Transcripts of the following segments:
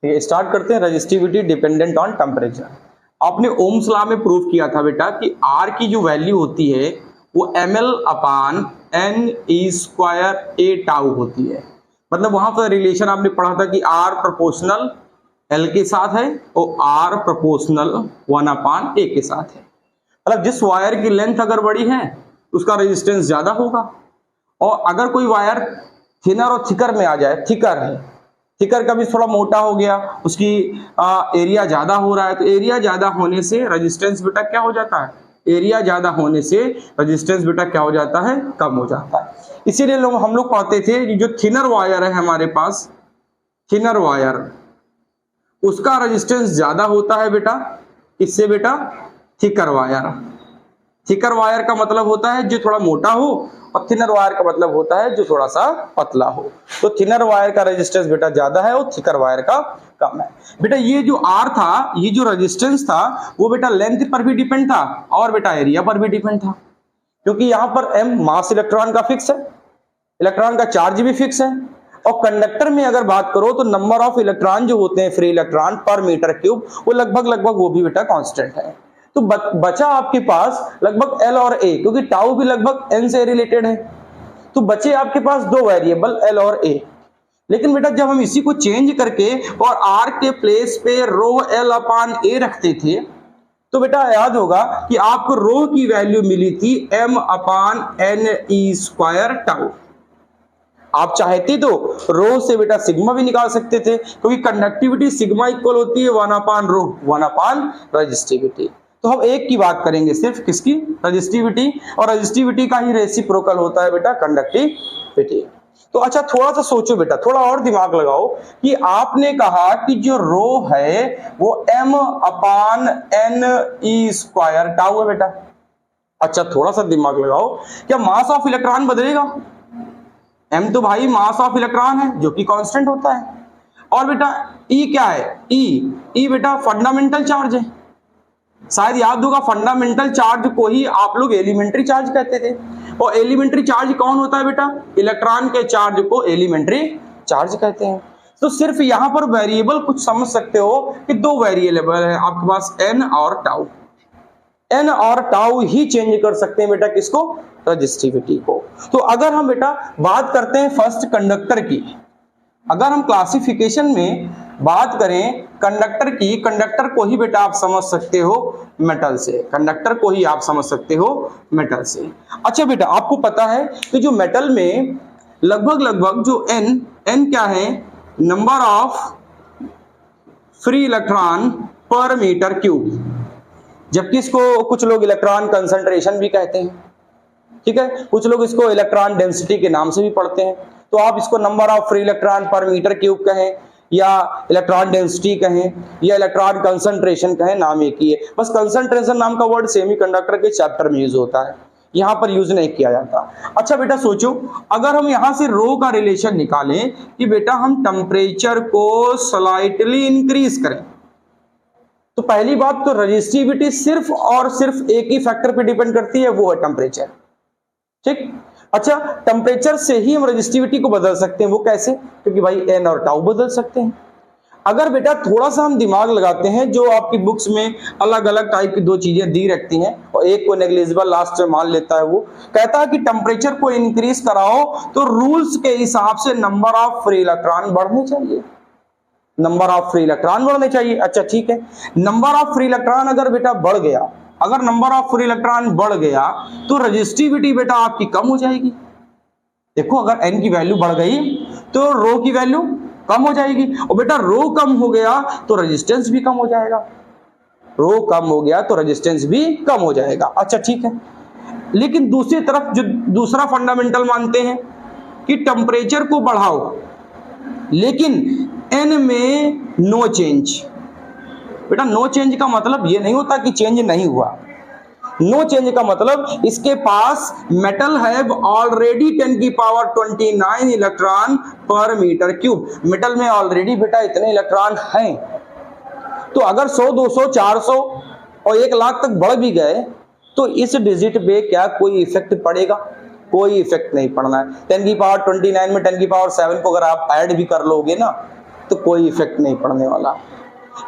ठीक है, स्टार्ट करते हैं। Resistivity dependent on temperature. आपने ओम्स लॉ में प्रूव किया था बेटा कि आर की जो वैल्यू होती है वो ml अपान एन ई स्क्वायर ए टाउ होती है। मतलब वहां पर रिलेशन आपने पढ़ा था कि R प्रोपोर्शनल L के साथ है और R प्रोपोर्शनल 1 अपान A के साथ है। मतलब जिस वायर की लेंथ अगर बड़ी है उसका रेजिस्टेंस ज्यादा होगा, और अगर कोई वायर थिनर और थिकर में आ जाए, थिकर है, थिकर का भी थोड़ा मोटा हो गया, उसकी एरिया ज्यादा हो रहा है, तो एरिया ज्यादा होने से रेजिस्टेंस बेटा क्या हो जाता है, एरिया ज्यादा होने से रेजिस्टेंस बेटा क्या हो जाता है, कम हो जाता है। इसीलिए हम लोग पढ़ते थे कि जो थिनर वायर है हमारे पास, थिनर वायर, उसका रेजिस्टेंस ज्यादा होता है बेटा, इससे बेटा थिकर वायर। थिकर वायर का मतलब होता है जो थोड़ा मोटा हो, और थिनर वायर का मतलब होता है जो थोड़ा सा पतला हो। तो थिनर वायर का रेजिस्टेंस बेटा ज्यादा है और थिकर वायर का कम है। बेटा ये जो आर था, ये जो रेजिस्टेंस था, वो बेटा लेंथ पर भी डिपेंड था और बेटा एरिया पर भी डिपेंड था, क्योंकि यहाँ पर m मास इलेक्ट्रॉन का फिक्स है, इलेक्ट्रॉन का चार्ज भी फिक्स है, और कंडक्टर में अगर बात करो तो नंबर ऑफ इलेक्ट्रॉन जो होते हैं फ्री इलेक्ट्रॉन पर मीटर क्यूब, वो लगभग वो भी बेटा कांस्टेंट है। तो बचा आपके पास लगभग L और A, क्योंकि टाउ भी लगभग N से रिलेटेड है, तो बचे आपके पास दो वेरिएबल L और A। लेकिन बेटा जब हम इसी को चेंज करके और R के प्लेस पे रो L अपान A रखते थे, तो बेटा याद होगा कि आपको रो की वैल्यू मिली थी m अपान एन ई स्क्वायर टाउ। आप चाहते तो रो से बेटा सिग्मा भी निकाल सकते थे, क्योंकि कंडक्टिविटी सिग्मा इक्वल होती है 1 अपान रो, 1 अपान रजिस्टिविटी। तो हम एक की बात करेंगे सिर्फ, किसकी, रजिस्टिविटी, और रजिस्टिविटी का ही रेसिप्रोकल होता है बेटा कंडक्टिविटी। तो अच्छा थोड़ा सा सोचो बेटा, थोड़ा और दिमाग लगाओ कि आपने कहा कि जो रो है वो m अपान एन ई स्क्वायर टाउ है बेटा। अच्छा थोड़ा सा दिमाग लगाओ, क्या मास ऑफ इलेक्ट्रॉन बदलेगा? m तो भाई मास ऑफ इलेक्ट्रॉन है जो कि कांस्टेंट होता है, और बेटा E क्या है, E बेटा फंडामेंटल चार्ज है। शायद याद होगा फंडामेंटल चार्ज को ही आप लोग एलिमेंट्री चार्ज कहते थे, और एलिमेंट्री चार्ज कौन होता है बेटा, इलेक्ट्रॉन के चार्ज को एलिमेंट्री चार्ज कहते हैं। तो सिर्फ यहां पर वेरिएबल कुछ समझ सकते हो कि दो वेरिएबल है आपके पास, n और टाउ। n और टाउ ही चेंज कर सकते हैं बेटा किसको, रजिस्टिविटी को। तो अगर हम बेटा बात करते हैं फर्स्ट कंडक्टर की, अगर हम क्लासिफिकेशन में बात करें कंडक्टर की, कंडक्टर को ही बेटा आप समझ सकते हो मेटल से, कंडक्टर को ही आप समझ सकते हो मेटल से। अच्छा बेटा आपको पता है कि जो मेटल में लगभग जो n क्या है, नंबर ऑफ फ्री इलेक्ट्रॉन पर मीटर क्यूब, जबकि इसको कुछ लोग इलेक्ट्रॉन कंसंट्रेशन भी कहते हैं, ठीक है, कुछ लोग इसको इलेक्ट्रॉन डेंसिटी के नाम से भी पढ़ते हैं। तो आप इसको नंबर ऑफ फ्री इलेक्ट्रॉन पर मीटर क्यूब कहें, या इलेक्ट्रॉन डेंसिटी कहें, या इलेक्ट्रॉन कंसंट्रेशन कहें, नाम एक ही है। बस कंसंट्रेशन नाम का वर्ड सेमीकंडक्टर के चैप्टर में यूज होता है, यहां पर यूज नहीं किया जाता। अच्छा बेटा सोचो, अगर हम यहां से रो का रिलेशन निकालें कि बेटा हम टेम्परेचर को स्लाइटली इंक्रीज करें, तो पहली बात तो रजिस्टिविटी सिर्फ और सिर्फ एक ही फैक्टर पे डिपेंड करती है, वो है टेम्परेचर, ठीक। अच्छा टेम्परेचर से ही हम रजिस्टिविटी को बदल सकते हैं, वो कैसे, क्योंकि भाई n और टाउ बदल सकते हैं। अगर बेटा थोड़ा सा हम दिमाग लगाते हैं, जो आपकी बुक्स में अलग अलग टाइप की दो चीजें दी रखती हैं और एक को नेग्लिजिबल लास्ट में मान लेता है, वो कहता है कि टेम्परेचर को इंक्रीज कराओ तो रूल्स के हिसाब से नंबर ऑफ फ्री इलेक्ट्रॉन बढ़ने चाहिए, नंबर ऑफ फ्री इलेक्ट्रॉन बढ़ने चाहिए। अच्छा ठीक है, नंबर ऑफ फ्री इलेक्ट्रॉन अगर बेटा बढ़ गया, अगर नंबर ऑफ फ्री इलेक्ट्रॉन बढ़ गया तो रजिस्टिविटी बेटा आपकी कम हो जाएगी। देखो अगर n की वैल्यू बढ़ गई तो रो की वैल्यू कम हो जाएगी, और बेटा रो कम हो गया तो रेजिस्टेंस भी कम हो जाएगा, रो कम हो गया तो रेजिस्टेंस भी कम हो जाएगा। अच्छा ठीक है, लेकिन दूसरी तरफ जो दूसरा फंडामेंटल मानते हैं कि टेम्परेचर को बढ़ाओ लेकिन n में नो चेंज। बेटा नो चेंज का मतलब ये नहीं होता कि चेंज नहीं हुआ, नो चेंज का मतलब इसके पास मेटल हैव ऑलरेडी 10 की पावर 29 इलेक्ट्रॉन पर मीटर क्यूब, मेटल में ऑलरेडी बेटा इतने इलेक्ट्रॉन हैं। तो अगर 100 200 400 और 1 लाख तक बढ़ भी गए तो इस डिजिट पे क्या कोई इफेक्ट पड़ेगा, कोई इफेक्ट नहीं पड़ना है। 10 की पावर 29 में 10 की पावर 7 को अगर आप ऐड भी कर लोगे ना तो कोई इफेक्ट नहीं पड़ने वाला।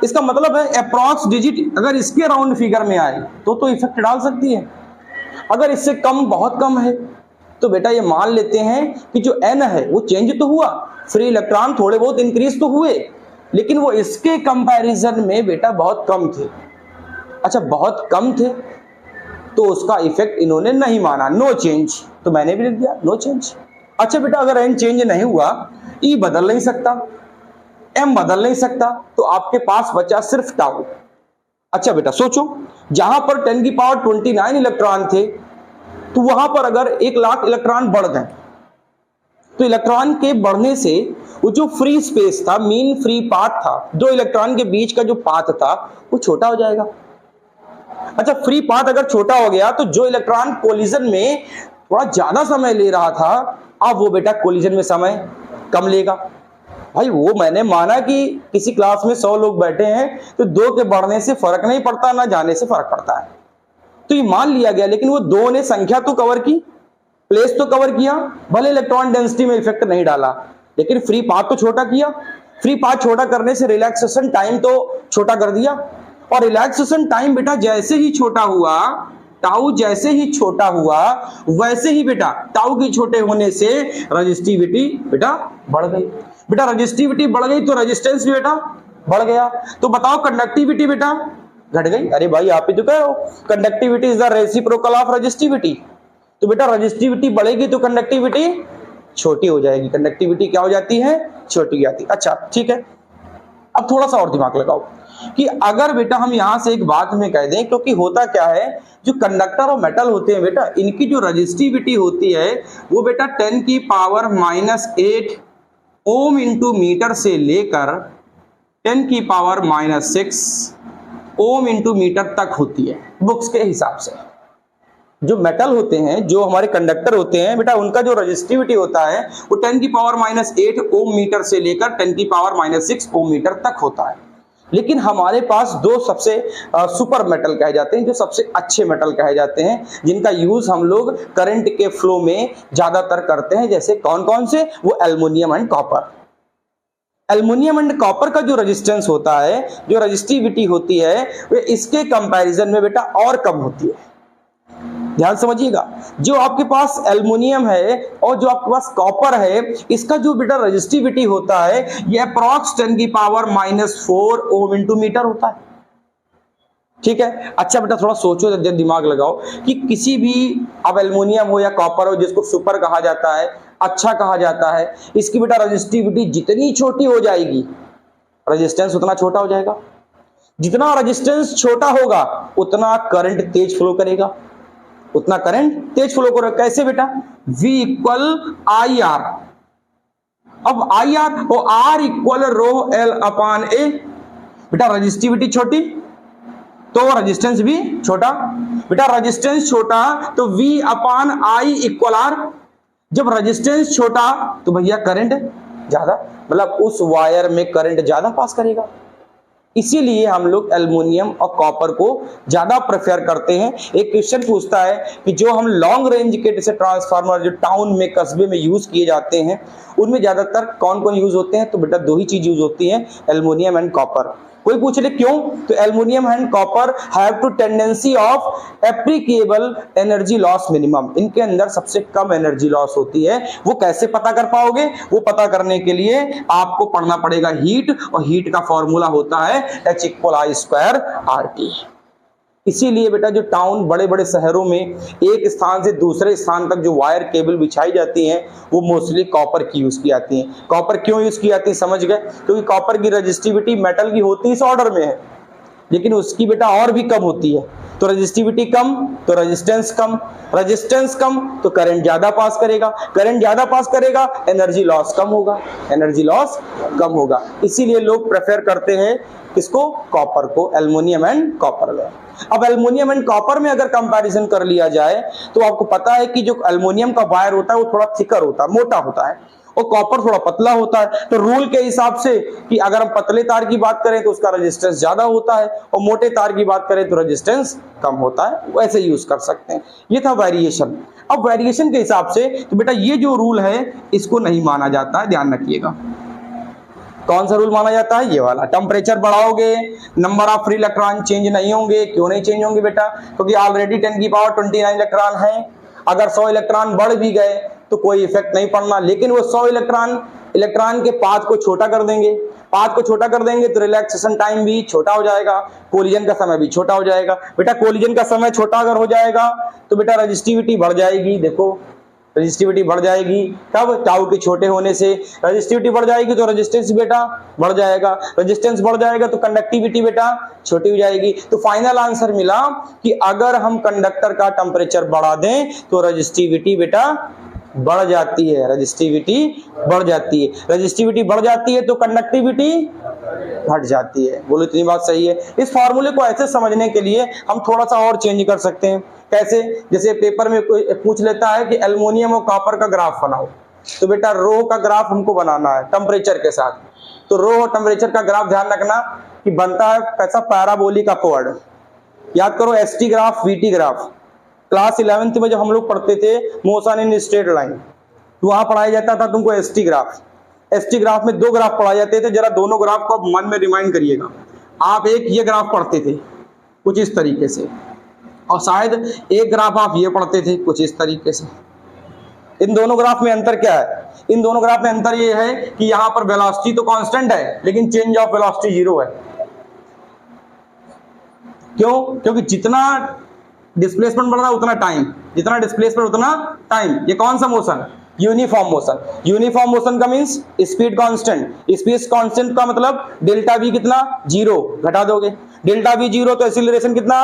इसका मतलब है अप्रॉक्स डिजिट अगर इसके राउंड फिगर में आए तो इफेक्ट डाल सकती है। अगर इससे कम बहुत कम है तो बेटा ये मान लेते हैं कि जो n है वो चेंज तो हुआ, फ्री इलेक्ट्रॉन थोड़े बहुत इंक्रीज तो हुए, लेकिन वो इसके कंपैरिजन में बेटा बहुत कम थे। अच्छा बहुत कम थे तो उसका इफेक्ट इन्होंने नहीं माना, नो चेंज, तो मैंने भी लिख दिया नो चेंज। अच्छा बेटा अगर n चेंज नहीं हुआ, E बदल नहीं सकता, M बदल नहीं सकता, तो आपके पास बचा सिर्फ टाउ। अच्छा बेटा सोचो, जहां पर 10 की पावर 29 इलेक्ट्रॉन थे तो वहां पर अगर 1 लाख इलेक्ट्रॉन बढ़ गए तो इलेक्ट्रॉन के बढ़ने से वो जो फ्री स्पेस था, मीन फ्री पाथ था, दो इलेक्ट्रॉन के बीच का जो पाथ था वो छोटा हो जाएगा। अच्छा फ्री पाथ अगर छोटा हो गया तो जो इलेक्ट्रॉन कोलिजन में थोड़ा ज्यादा समय ले रहा था, अब वो बेटा कोलिजन में समय कम लेगा। भाई वो मैंने माना कि किसी क्लास में 100 लोग बैठे हैं तो 2 के बढ़ने से फर्क नहीं पड़ता, ना जाने से फर्क पड़ता है, तो ये मान लिया गया। लेकिन वो 2 ने संख्या तो कवर की, प्लेस तो कवर किया, भले इलेक्ट्रॉन डेंसिटी में इफेक्ट नहीं डाला, लेकिन फ्री पाथ तो छोटा किया। फ्री पाथ छोटा करने से रिलैक्सेशन टाइम तो छोटा कर दिया, और रिलैक्सेशन टाइम बेटा जैसे ही छोटा हुआ, टाउ जैसे ही छोटा हुआ, वैसे ही बेटा टाउ के छोटे होने से रजिस्टिविटी बेटा बढ़ गई। बेटा रजिस्टिविटी बढ़ गई तो रेजिस्टेंस भी बेटा बढ़ गया। तो बताओ कंडक्टिविटी बेटा घट गई। अरे भाई आप ही तो कह रहे हो conductivity is the reciprocal of resistivity, तो बेटा रजिस्टिविटी बढ़ेगी तो कंडक्टिविटी छोटी हो जाएगी। कंडक्टिविटी क्या हो जाती है? छोटी हो जाती है। अच्छा ठीक है, अब थोड़ा सा और दिमाग लगाओ कि अगर बेटा हम यहां से एक बात में कह दें, क्योंकि होता क्या है जो कंडक्टर और मेटल होते हैं बेटा, इनकी जो रजिस्टिविटी होती है वो बेटा 10 की पावर -8 ओम इंटू मीटर से लेकर 10 की पावर -6 ओम इंटू मीटर तक होती है बुक्स के हिसाब से। जो मेटल होते हैं, जो हमारे कंडक्टर होते हैं बेटा, उनका जो रजिस्टिविटी होता है वो 10 की पावर -8 ओम मीटर से लेकर 10 की पावर -6 ओम मीटर तक होता है। लेकिन हमारे पास 2 सबसे सुपर मेटल कहे जाते हैं, जो सबसे अच्छे मेटल कहे जाते हैं, जिनका यूज हम लोग करंट के फ्लो में ज्यादातर करते हैं। जैसे कौन कौन से? वो aluminium and copper. Aluminium and copper का जो रेजिस्टेंस होता है, जो रजिस्टिविटी होती है, वो इसके कंपैरिजन में बेटा और कम होती है। ध्यान समझिएगा, जो आपके पास एल्युमिनियम है और जो आपके पास कॉपर है, इसका जो बेटा रजिस्टिविटी होता है ये अप्रॉक्स 10 की पावर -4 ओम इंटू मीटर होता है। ठीक है। अच्छा बेटा थोड़ा सोचो, जब दिमाग लगाओ कि किसी भी, अब एल्युमिनियम हो या कॉपर हो, जिसको सुपर कहा जाता है, अच्छा कहा जाता है, इसकी बेटा रजिस्टिविटी जितनी छोटी हो जाएगी रेजिस्टेंस उतना छोटा हो जाएगा। जितना रेजिस्टेंस छोटा होगा उतना करंट तेज फ्लो करेगा, उतना करंट तेज फ्लो करेगा। कैसे बेटा? V equal I R. अब आई आर और R equal rho L upon ए। बेटा रजिस्टिविटी छोटी तो रेजिस्टेंस भी छोटा। बेटा रेजिस्टेंस छोटा तो V upon I equal R। जब रेजिस्टेंस छोटा तो भैया करंट ज्यादा, मतलब उस वायर में करंट ज्यादा पास करेगा। इसीलिए हम लोग एल्युमिनियम और कॉपर को ज्यादा प्रेफर करते हैं। एक क्वेश्चन पूछता है कि जो हम लॉन्ग रेंज के जैसे ट्रांसफार्मर जो टाउन में, कस्बे में यूज किए जाते हैं, उनमें ज्यादातर कौन कौन यूज होते हैं? तो बेटा 2 ही चीज यूज होती है, एल्युमिनियम एंड कॉपर। कोई पूछ ले क्यों? तो aluminium and copper have to tendency of applicable energy loss minimum. इनके अंदर सबसे कम एनर्जी लॉस होती है। वो कैसे पता कर पाओगे? वो पता करने के लिए आपको पढ़ना पड़ेगा हीट, और हीट का फॉर्मूला होता है H equal I square RT। इसीलिए बेटा जो टाउन, बड़े बड़े शहरों में एक स्थान से दूसरे स्थान तक जो वायर केबल बिछाई जाती हैं वो मोस्टली कॉपर की यूज की जाती हैं। कॉपर क्यों यूज की जाती है समझ गए? क्योंकि कॉपर की रजिस्टिविटी मेटल की होती इस ऑर्डर में है, लेकिन उसकी बेटा और भी कम होती है। तो रजिस्टिविटी कम तो रेजिस्टेंस कम, रेजिस्टेंस कम तो करंट ज्यादा पास करेगा, करंट ज्यादा पास करेगा, एनर्जी लॉस कम होगा, एनर्जी लॉस कम होगा। इसीलिए लोग प्रेफर करते हैं किसको? कॉपर को, एल्युमिनियम एंड कॉपर में। अब एल्युमिनियम एंड कॉपर में अगर कंपैरिजन कर लिया जाए तो आपको पता है कि जो एल्युमिनियम का वायर होता है वो थोड़ा थिकर होता है, मोटा होता है, और कॉपर थोड़ा पतला होता है। तो रूल के हिसाब से कि अगर हम पतले तार की बात करें तो उसका रेजिस्टेंस ज्यादा होता है, और मोटे तार की बात करें तो रेजिस्टेंस कम होता है। वैसे यूज कर सकते हैं। ये था वेरिएशन। अब वेरिएशन के हिसाब से तो बेटा ये जो रूल है इसको नहीं माना जाता है, ध्यान रखिएगा। कौन सा रूल माना जाता है? ये वाला। टेम्परेचर बढ़ाओगे number of free electron change नहीं होंगे। क्यों नहीं चेंज होंगे बेटा? क्योंकि ऑलरेडी 10 की पावर 29 इलेक्ट्रॉन है। अगर 100 इलेक्ट्रॉन बढ़ भी गए तो कोई इफेक्ट नहीं पड़ना, लेकिन वो 100 इलेक्ट्रॉन के पाथ को छोटा कर देंगे। पाथ को छोटा कर देंगे तो रिलैक्सेशन टाइम भी छोटा हो जाएगा, कोलिजन का समय भी छोटा हो जाएगा। बेटा कोलिजन का समय छोटा अगर हो जाएगा तो बेटा रेजिस्टिविटी बढ़ जाएगी। देखो रेजिस्टिविटी बढ़ जाएगी कब? टाउ के छोटे होने से। रेजिस्टिविटी बढ़ जाएगी तो रेजिस्टेंस बेटा बढ़ जाएगा, रेजिस्टेंस बढ़ जाएगा तो कंडक्टिविटी बेटा छोटी हो जाएगी। तो फाइनल आंसर मिला कि अगर हम कंडक्टर का टेम्परेचर बढ़ा दें तो रेजिस्टिविटी बेटा बढ़ जाती है, रेजिस्टिविटी बढ़ जाती है। रेजिस्टिविटी बढ़ जाती है तो कंडक्टिविटी घट जाती है। बोलो इतनी बात सही है? इस फॉर्मूले को ऐसे समझने के लिए हम थोड़ा सा और चेंज कर सकते हैं। कैसे? जैसे पेपर में कोई पूछ लेता है कि एल्युमिनियम और कॉपर का ग्राफ बनाओ, तो बेटा रो का ग्राफ हमको बनाना है टेम्परेचर के साथ। तो रो और टेम्परेचर का ग्राफ ध्यान रखना कि बनता है कैसा? Parabolic upward. याद करो ST graph, VT graph. Class 11th में जब हम लोग पढ़ते थे मोशन इन स्ट्रेट लाइन, तो वहां पढ़ाया जाता था तुमको एसटी ग्राफ। एसटी ग्राफ में 2 ग्राफ पढ़ाए जाते थे। जरा दोनों ग्राफ को आप मन में रिमाइंड करिएगा। आप एक ये ग्राफ पढ़ते थे कुछ इस तरीके से, और शायद एक ग्राफ आप ये पढ़ते थे कुछ इस तरीके से। इन दोनों ग्राफ में अंतर क्या है? इन दोनों ग्राफ में अंतर ये है कि यहाँ पर वेलोसिटी तो कांस्टेंट है लेकिन चेंज ऑफ वेलोसिटी 0 है। क्यों? क्योंकि जितना डिस्प्लेसमेंट बढ़ रहा है उतना टाइम, जितना डिस्प्लेसमेंट उतना टाइम। ये कौन सा motion? Uniform motion. Uniform motion का means speed constant. Speed constant का मतलब डेल्टा वी कितना? 0। घटा दोगे डेल्टा वी 0 तो एक्सीलरेशन कितना?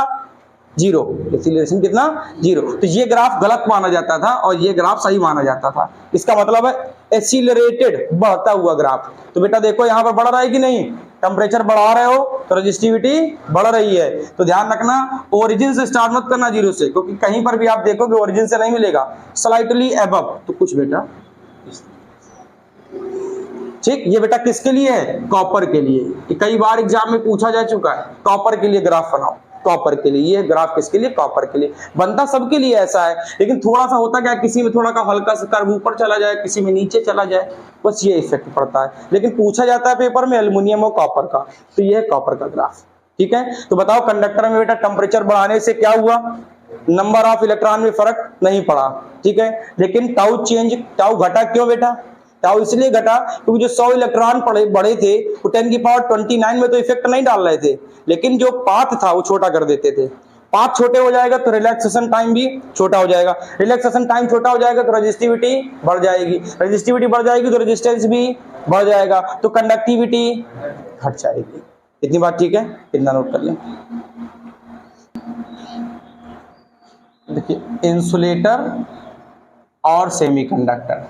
0। एक्सीलरेशन कितना? 0। तो ये ग्राफ गलत माना जाता था और ये ग्राफ सही माना जाता था। इसका मतलब है एक्सीलरेटेड, बढ़ता हुआ ग्राफ। तो बेटा देखो यहाँ पर बढ़ रहा है कि नहीं? टेम्परेचर बढ़ा रहे हो तो रेजिस्टिविटी बढ़ रही है। तो ध्यान रखना ओरिजिन से स्टार्ट मत करना 0 से, क्योंकि कहीं पर भी आप देखोगे ओरिजिन से नहीं मिलेगा, स्लाइटली अबव। तो कुछ बेटा ठीक, ये बेटा किसके लिए है? कॉपर के लिए। कई बार एग्जाम में पूछा जा चुका है, कॉपर के लिए ग्राफ बनाओ। कॉपर के लिए ये ग्राफ किसके लिए? कॉपर के लिए। बनता सबके लिए ऐसा है, लेकिन थोड़ा सा होता क्या, किसी में थोड़ा का हल्का सा कर्व ऊपर चला जाए, किसी में नीचे चला जाए, बस ये इफेक्ट पड़ता है। लेकिन पूछा जाता है पेपर में एल्युमिनियम और कॉपर का, तो ये है कॉपर का ग्राफ। ठीक है, तो बताओ कंडक्टर में बेटा टेम्परेचर बढ़ाने से क्या हुआ? नंबर ऑफ इलेक्ट्रॉन में फर्क नहीं पड़ा। ठीक है, लेकिन टाउ घटा। क्यों बेटा? टाउ इसलिए घटा क्योंकि जो 100 इलेक्ट्रॉन बढ़े थे वो 10 की पावर 29 में तो इफेक्ट नहीं डाल रहे थे, लेकिन जो पाथ था वो छोटा कर देते थे। पाथ छोटे हो जाएगा तो रिलैक्सेशन टाइम भी छोटा हो जाएगा। रिलैक्सेशन टाइम छोटा हो जाएगा तो रेजिस्टिविटी बढ़ जाएगी। रेजिस्टिविटी बढ़ जाएगी तो रेजिस्टेंस भी बढ़ जाएगा, तो कंडक्टिविटी घट जाएगी। इतनी बात ठीक है? इतना नोट कर लें। देखिए इंसुलेटर और सेमीकंडक्टर,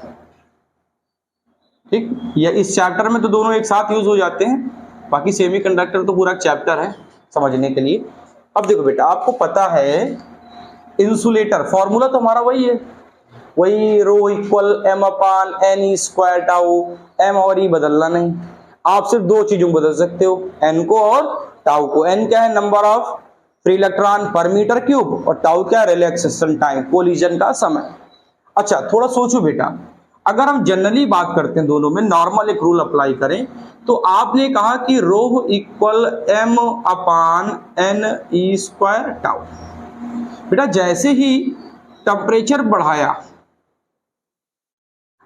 ठीक, ये इस चैप्टर में तो दोनों एक साथ यूज हो जाते हैं, बाकी सेमीकंडक्टर तो पूरा चैप्टर है समझने के लिए। अब देखो बेटा, आपको पता है इंसुलेटर फॉर्मूला तो हमारा वही है, वही रो इक्वल एम अपान एन स्क्वायर टाउ। एम और ई बदलना नहीं, आप सिर्फ 2 चीजों को बदल सकते हो, एन को और टाउ को। एन क्या है? नंबर ऑफ फ्री इलेक्ट्रॉन पर मीटर क्यूब, और टाउ क्या? रिलैक्सेशन टाइम, कोलिजन का समय। अच्छा थोड़ा सोचो बेटा, अगर हम जनरली बात करते हैं दोनों में, नॉर्मल एक रूल अप्लाई करें, तो आपने कहा कि रो इक्वल एम अपान एन ई स्क्वायर टाउ। बेटा जैसे ही टेम्परेचर बढ़ाया,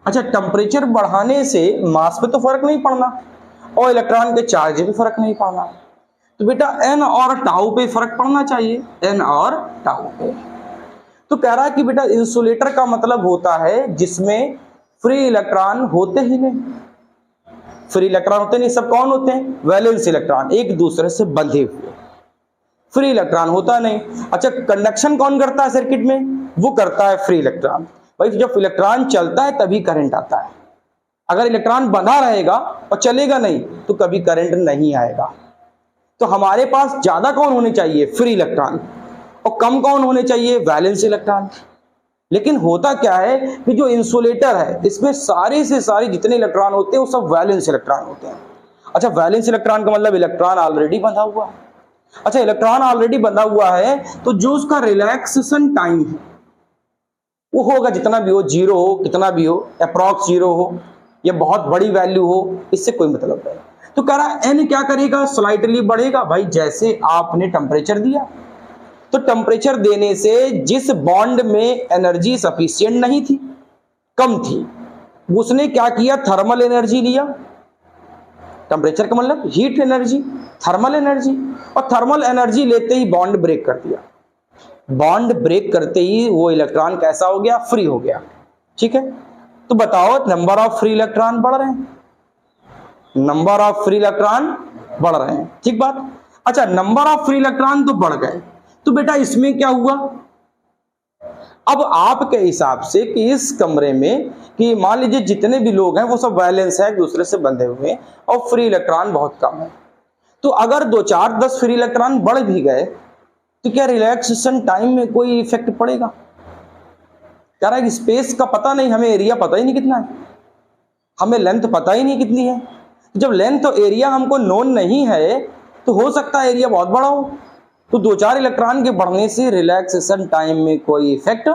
अच्छा टेम्परेचर बढ़ाने से मास पे तो फर्क नहीं पड़ना और इलेक्ट्रॉन के चार्ज पे फर्क नहीं पड़ना, तो बेटा एन और टाउ पे फर्क पड़ना चाहिए, एन और टाउ पे। तो कह रहा है कि बेटा इंसुलेटर का मतलब होता है जिसमें फ्री इलेक्ट्रॉन होते ही नहीं। फ्री इलेक्ट्रॉन होते नहीं, सब कौन होते हैं? वैलेंस इलेक्ट्रॉन, एक दूसरे से बंधे हुए। फ्री इलेक्ट्रॉन होता नहीं। अच्छा कंडक्शन कौन करता है सर्किट में? वो करता है फ्री इलेक्ट्रॉन। भाई जब इलेक्ट्रॉन चलता है तभी करंट आता है, अगर इलेक्ट्रॉन बंधा रहेगा और चलेगा नहीं तो कभी करंट नहीं आएगा। तो हमारे पास ज्यादा कौन होने चाहिए? फ्री इलेक्ट्रॉन, और कम कौन होने चाहिए? Valence electron. लेकिन होता क्या है कि जो इंसुलेटर है इसमें सारे से सारे जितने इलेक्ट्रॉन होते हैं वो सब वैलेंस इलेक्ट्रॉन होते हैं। अच्छा वैलेंस इलेक्ट्रॉन का मतलब इलेक्ट्रॉन ऑलरेडी बंधा हुआ है। अच्छा इलेक्ट्रॉन ऑलरेडी बंधा हुआ है तो जो उसका रिलैक्सेशन टाइम है वो होगा जितना भी हो, 0 हो, कितना भी हो, अप्रॉक्स 0 हो या बहुत बड़ी वैल्यू हो, इससे कोई मतलब नहीं। तो कह रहा है n क्या करेगा, स्लाइटली बढ़ेगा। भाई जैसे आपने टेम्परेचर दिया, तो टेम्परेचर देने से जिस बॉन्ड में एनर्जी सफिशिएंट नहीं थी, कम थी, उसने क्या किया, थर्मल एनर्जी लिया। टेम्परेचर का मतलब हीट एनर्जी, थर्मल एनर्जी, और थर्मल एनर्जी लेते ही बॉन्ड ब्रेक कर दिया। बॉन्ड ब्रेक करते ही वो इलेक्ट्रॉन कैसा हो गया, फ्री हो गया। ठीक है, तो बताओ नंबर ऑफ फ्री इलेक्ट्रॉन बढ़ रहे हैं, नंबर ऑफ फ्री इलेक्ट्रॉन बढ़ रहे हैं। ठीक बात। अच्छा, नंबर ऑफ फ्री इलेक्ट्रॉन तो बढ़ गए, तो बेटा इसमें क्या हुआ, अब आपके हिसाब से कि इस कमरे में कि मान लीजिए जितने भी लोग हैं वो सब वैलेंस है, एक दूसरे से बंधे हुए हैं और फ्री इलेक्ट्रॉन बहुत कम है। तो अगर 2 4 10 फ्री इलेक्ट्रॉन बढ़ भी गए तो क्या रिलैक्सेशन टाइम में कोई इफेक्ट पड़ेगा? कह रहा है कि स्पेस का पता नहीं, हमें एरिया पता ही नहीं कितना है, हमें लेंथ पता ही नहीं कितनी है। जब लेंथ और एरिया हमको नोन नहीं है तो हो सकता है एरिया बहुत बड़ा हो, तो 2 4 इलेक्ट्रॉन के बढ़ने से रिलैक्सेशन टाइम में कोई इफेक्ट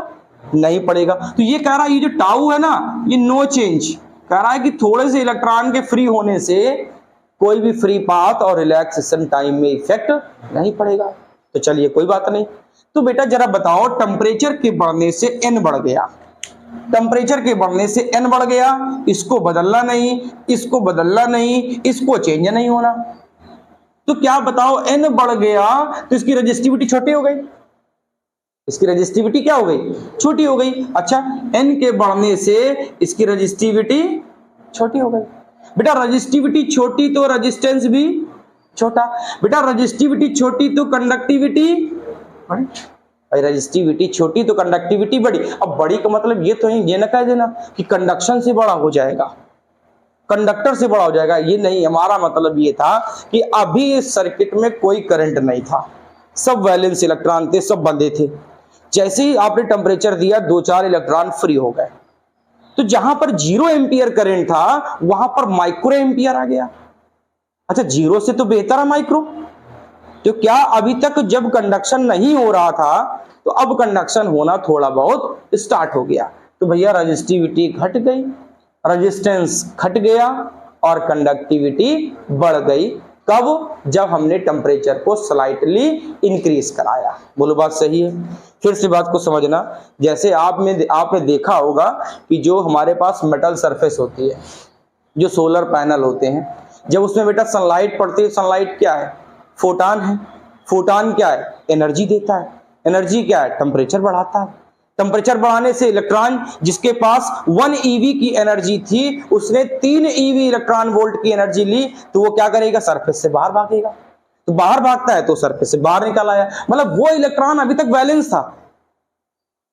नहीं पड़ेगा। तो ये कह रहा है ये जो टाउ है ना, ये नो चेंज। कह रहा है कि थोड़े से इलेक्ट्रॉन के फ्री होने से कोई भी फ्री पाथ और रिलैक्सेशन टाइम में इफेक्ट नहीं पड़ेगा। तो चलिए कोई बात नहीं। तो बेटा जरा बताओ, टेम्परेचर के बढ़ने से n बढ़ गया, टेम्परेचर के बढ़ने से n बढ़ गया, इसको बदलना नहीं, इसको बदलना नहीं, इसको चेंज नहीं होना। तो क्या बताओ, n बढ़ गया तो इसकी रेजिस्टिविटी छोटी हो गई, इसकी रेजिस्टिविटी क्या हो गई, छोटी हो गई। अच्छा, n के बढ़ने से इसकी रेजिस्टिविटी छोटी हो गई। बेटा रेजिस्टिविटी छोटी तो रेजिस्टेंस भी छोटा, बेटा रेजिस्टिविटी छोटी तो कंडक्टिविटी बड़ी, रेजिस्टिविटी छोटी तो कंडक्टिविटी बड़ी। अब बड़ी का मतलब ये तो ये ना कह देना कि कंडक्शन से बड़ा हो जाएगा, कंडक्टर से बड़ा हो जाएगा, ये नहीं। हमारा मतलब ये था कि अभी इस सर्किट में कोई करंट नहीं था, सब वैलेंस इलेक्ट्रॉन थे, सब बंधे थे। जैसे ही आपने टेम्परेचर दिया 2 4 इलेक्ट्रॉन फ्री हो गए, तो जहां पर 0 एम्पियर करंट था वहां पर माइक्रो एम्पियर आ गया। अच्छा, 0 से तो बेहतर है माइक्रो। तो क्या अभी तक जब कंडक्शन नहीं हो रहा था तो अब कंडक्शन होना थोड़ा बहुत स्टार्ट हो गया, तो भैया रेजिस्टिविटी घट गई, रेजिस्टेंस घट गया और कंडक्टिविटी बढ़ गई। कब? जब हमने टेम्परेचर को स्लाइटली इंक्रीज कराया। बोलो बात सही है? फिर से बात को समझना, जैसे आपने देखा होगा कि जो हमारे पास मेटल सरफेस होती है, जो सोलर पैनल होते हैं, जब उसमें बेटा सनलाइट पड़ती है, सनलाइट क्या है, फोटान है। फोटान क्या है, एनर्जी देता है। एनर्जी क्या है, टेम्परेचर बढ़ाता है। टेम्परेचर बढ़ाने से इलेक्ट्रॉन जिसके पास 1 eV की एनर्जी थी, उसने 3 eV इलेक्ट्रॉन वोल्ट की एनर्जी ली, तो वो क्या करेगा, सरफेस से बाहर भागेगा। तो बाहर भागता है तो सरफेस से बाहर निकल आया, मतलब वो इलेक्ट्रॉन अभी तक बैलेंस था,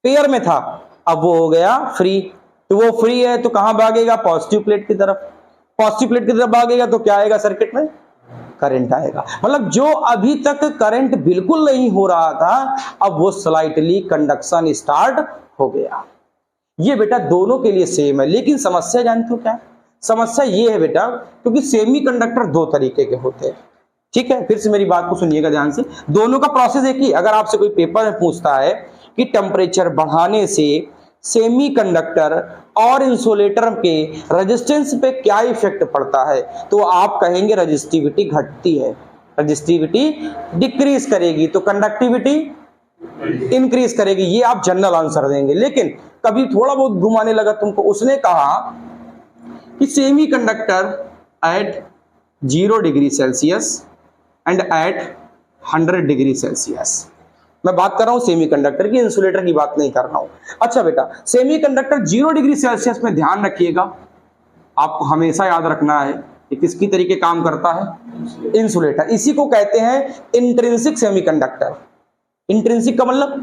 पेयर में था, अब वो हो गया फ्री। तो वो फ्री है तो कहां भागेगा, पॉजिटिव प्लेट की तरफ। पॉजिटिव प्लेट की तरफ भागेगा तो क्या आएगा, सर्किट में करंट आएगा। मतलब जो अभी तक करंट बिल्कुल नहीं हो रहा था, अब वो स्लाइटली कंडक्शन स्टार्ट हो गया। ये बेटा दोनों के लिए सेम है, लेकिन समस्या जानते हो क्या है? समस्या ये है बेटा, क्योंकि सेमीकंडक्टर 2 तरीके के होते हैं। ठीक है, फिर से मेरी बात को सुनिएगा ध्यान से, दोनों का प्रोसेस एक ही। अगर आपसे कोई पेपर में पूछता है कि टेम्परेचर बढ़ाने से सेमीकंडक्टर और इंसुलेटर के रेजिस्टेंस पे क्या इफेक्ट पड़ता है, तो आप कहेंगे रेजिस्टिविटी घटती है, रेजिस्टिविटी डिक्रीज करेगी, तो कंडक्टिविटी इंक्रीज करेगी। ये आप जनरल आंसर देंगे। लेकिन कभी थोड़ा बहुत घुमाने लगा तुमको, उसने कहा कि semiconductor at 0 degree Celsius and at 100 degree Celsius. मैं बात कर रहा हूं सेमीकंडक्टर की, इंसुलेटर की बात नहीं कर रहा हूं। अच्छा बेटा, सेमीकंडक्टर 0 डिग्री सेल्सियस में ध्यान रखिएगा, आपको हमेशा याद रखना है कि किसकी तरीके काम करता है, इंसुलेटर। इसी को कहते हैं इंट्रिंसिक सेमीकंडक्टर। इंट्रिंसिक का मतलब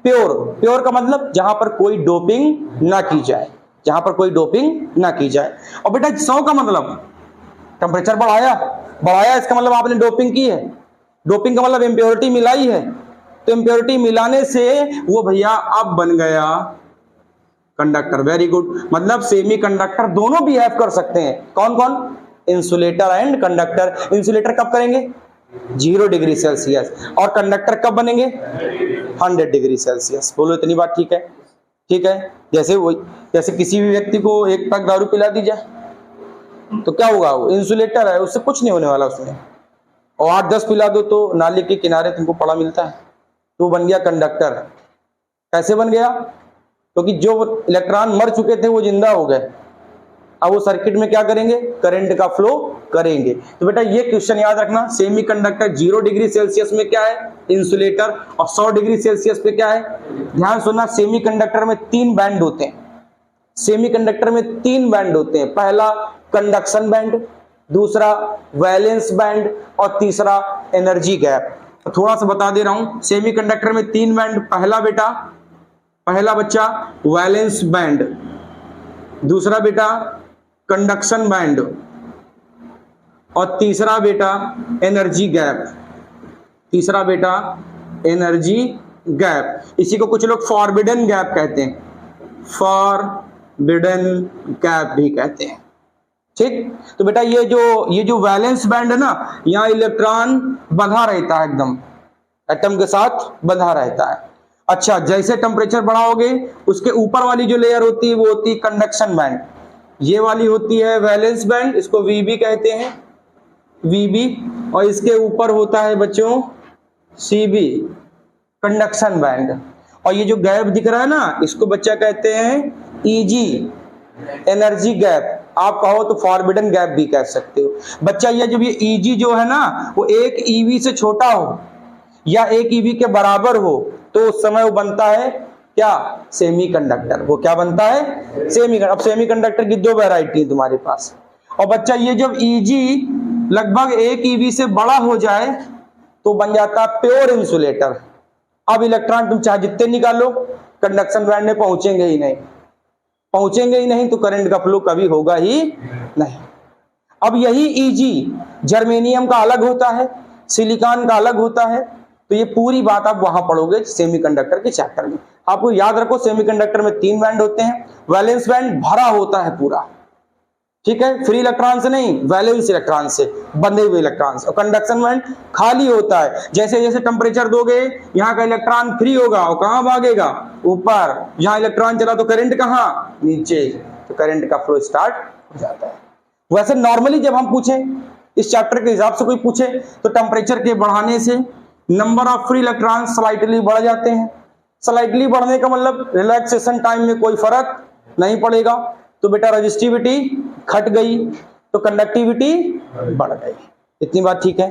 प्योर, प्योर का मतलब जहां पर कोई डोपिंग ना की जाए, जहां पर कोई डोपिंग ना की जाए। और बेटा 100 का मतलब टेम्परेचर बढ़ाया, इसका मतलब आपने डोपिंग की है। डोपिंग का मतलब इम्प्योरिटी मिलाई है, तो इम्प्योरिटी मिलाने से वो भैया अब बन गया कंडक्टर। Very good. मतलब सेमीकंडक्टर दोनों बिहेव कर सकते हैं। कौन कौन? Insulator and conductor. इंसुलेटर कब करेंगे, 0 डिग्री सेल्सियस, और कंडक्टर कब बनेंगे, 100 डिग्री सेल्सियस। बोलो इतनी बात ठीक है? ठीक है। जैसे किसी भी व्यक्ति को 1 पैक दारू पिला दी जाए, तो क्या होगा, वो इंसुलेटर है, उससे कुछ नहीं होने वाला उसमें। और 8-10 पिला दो तो नाली के किनारे तुमको पड़ा मिलता है, तो बन गया कंडक्टर। कैसे बन गया? क्योंकि जो इलेक्ट्रॉन मर चुके थे वो जिंदा हो गए, अब वो सर्किट में क्या करेंगे, करंट का फ्लो करेंगे। तो बेटा ये क्वेश्चन याद रखना, सेमीकंडक्टर 0 डिग्री सेल्सियस में क्या है, इंसुलेटर, और 100 डिग्री सेल्सियस पे क्या है। ध्यान सुनना, सेमीकंडक्टर में 3 बैंड होते हैं, सेमीकंडक्टर में 3 बैंड होते हैं। पहला कंडक्शन बैंड, दूसरा वैलेंस बैंड, और तीसरा एनर्जी गैप। तो थोड़ा सा बता दे रहा हूं, सेमीकंडक्टर में 3 बैंड, पहला बच्चा वैलेंस बैंड, दूसरा बेटा कंडक्शन बैंड, और तीसरा बेटा एनर्जी गैप, इसी को कुछ लोग फॉरबिडन गैप कहते हैं, फॉरबिडन गैप भी कहते हैं। ठीक, तो बेटा ये जो वैलेंस बैंड है ना, यहाँ इलेक्ट्रॉन बंधा रहता है, एकदम एटम के साथ बंधा रहता है। अच्छा, जैसे टेम्परेचर बढ़ाओगे उसके ऊपर वाली जो लेयर होती है वो होती है कंडक्शन बैंड, ये वाली होती है वैलेंस बैंड, इसको वीबी कहते हैं, वीबी, और इसके ऊपर होता है बच्चों सीबी, कंडक्शन बैंड। और ये जो गैप दिख रहा है ना, इसको बच्चा कहते हैं ईजी, एनर्जी गैप। आप कहो तो फॉरबिडन गैप भी कह सकते हो। बच्चा ये जब ये ईजी जो है ना, वो 1 ईवी से छोटा हो या 1 ईवी के बराबर हो, तो उस समय वो बनता है क्या, सेमीकंडक्टर। वो क्या बनता है, सेमीकंडक्टर। अब सेमीकंडक्टर की 2 वैरायटी है तुम्हारे पास। और बच्चा ये जब ईजी लगभग 1 ईवी से बड़ा हो जाए तो बन जाता है प्योर इंसुलेटर। अब इलेक्ट्रॉन तुम चाहे जितने निकालो, कंडक्शन बैंड में पहुंचेंगे ही नहीं, तो करंट का फ्लो कभी होगा ही नहीं। अब यही ईजी जर्मेनियम का अलग होता है, सिलिकॉन का अलग होता है। तो ये पूरी बात आप वहां पढ़ोगे सेमीकंडक्टर के चैप्टर में। आपको याद रखो, सेमीकंडक्टर में 3 बैंड होते हैं, वैलेंस बैंड भरा होता है पूरा, ठीक है, फ्री इलेक्ट्रॉन से नहीं, वैलेंस इलेक्ट्रॉन से, बंधे हुए इलेक्ट्रॉन से। और कंडक्शन बैंड खाली होता है। जैसे जैसे टेम्परेचर दोगे, यहाँ का इलेक्ट्रॉन फ्री होगा और कहाँ भागेगा, ऊपर। यहाँ इलेक्ट्रॉन चला तो करंट कहाँ, नीचे, तो करंट का फ्लो स्टार्ट हो जाता है। वैसे नॉर्मली जब हम पूछें, इस चैप्टर के हिसाब से कोई पूछे, तो टेम्परेचर के बढ़ाने से number of free electron slightly बढ़ जाते हैं। स्लाइटली बढ़ने का मतलब रिलैक्सेशन टाइम में कोई फर्क नहीं पड़ेगा। तो बेटा रेजिस्टिविटी घट गई तो कंडक्टिविटी बढ़ गई। इतनी बात ठीक है,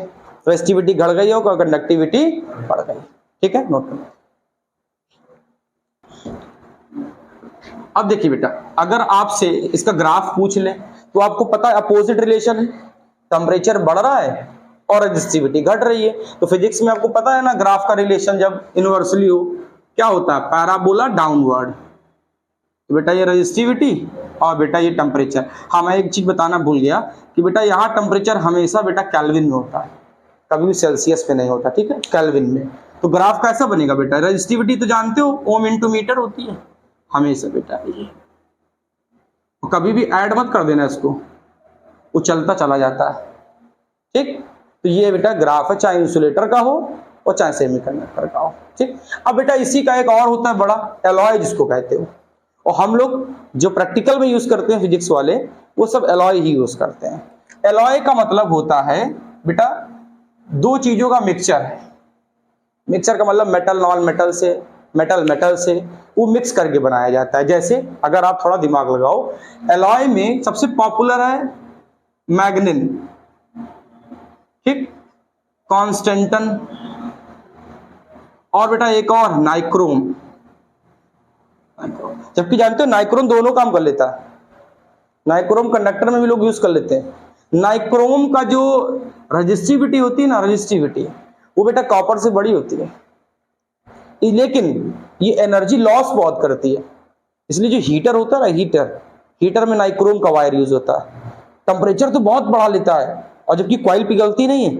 रेजिस्टिविटी घट गई और कंडक्टिविटी बढ़ गई। ठीक है, नोट करो। अब देखिए बेटा, अगर आपसे इसका ग्राफ पूछ ले तो आपको पता है अपोजिट रिलेशन है, टेम्परेचर बढ़ रहा है और रेजिस्टिविटी घट रही है। तो फिजिक्स में आपको पता है ना, ग्राफ का रिलेशन जब इनवर्सली हो क्या होता है, पैराबोला डाउनवर्ड। तो बेटा ये रेजिस्टिविटी और बेटा ये टेम्परेचर। हाँ, मैं एक चीज बताना भूल गया कि बेटा यहाँ टेम्परेचर हमेशा बेटा केल्विन में होता है, कभी भी सेल्सियस पे नहीं होता, ठीक है, केल्विन में। तो ग्राफ कैसा बनेगा बेटा, रेजिस्टिविटी तो जानते हो ओम इंटू मीटर होती है हमेशा बेटा, ये तो कभी भी ऐड मत कर देना इसको, वो चलता चला जाता है। ठीक, तो ये बेटा ग्राफ है, चाहे इंसुलेटर का हो और चाहे सेमीकंडक्टर का हो। ठीक, अब बेटा इसी का एक और होता है बड़ा, एलॉय जिसको कहते हो। और हम लोग जो प्रैक्टिकल में यूज करते हैं फिजिक्स वाले, वो सब एलॉय ही यूज करते हैं। एलॉय का मतलब होता है बेटा 2 चीजों का मिक्सचर है। मिक्सचर का मतलब मेटल नॉन मेटल से, मेटल मेटल से वो मिक्स करके बनाया जाता है। जैसे अगर आप थोड़ा दिमाग लगाओ, एलॉय में सबसे पॉपुलर है मैग्नीन, ठीक, कॉन्स्टेंटन, और बेटा एक और नाइक्रोम। जबकि जानते हो नाइक्रोम दोनों काम कर लेता है, नाइक्रोम कंडक्टर में भी लोग यूज कर लेते हैं। नाइक्रोम का जो रेजिस्टिविटी होती है ना, रेजिस्टिविटी वो बेटा कॉपर से बड़ी होती है, लेकिन ये एनर्जी लॉस बहुत करती है। इसलिए जो हीटर होता है ना, हीटर में नाइक्रोम का वायर यूज होता है। टेम्परेचर तो बहुत बढ़ा लेता है, और जबकि कॉइल पिघलती नहीं है।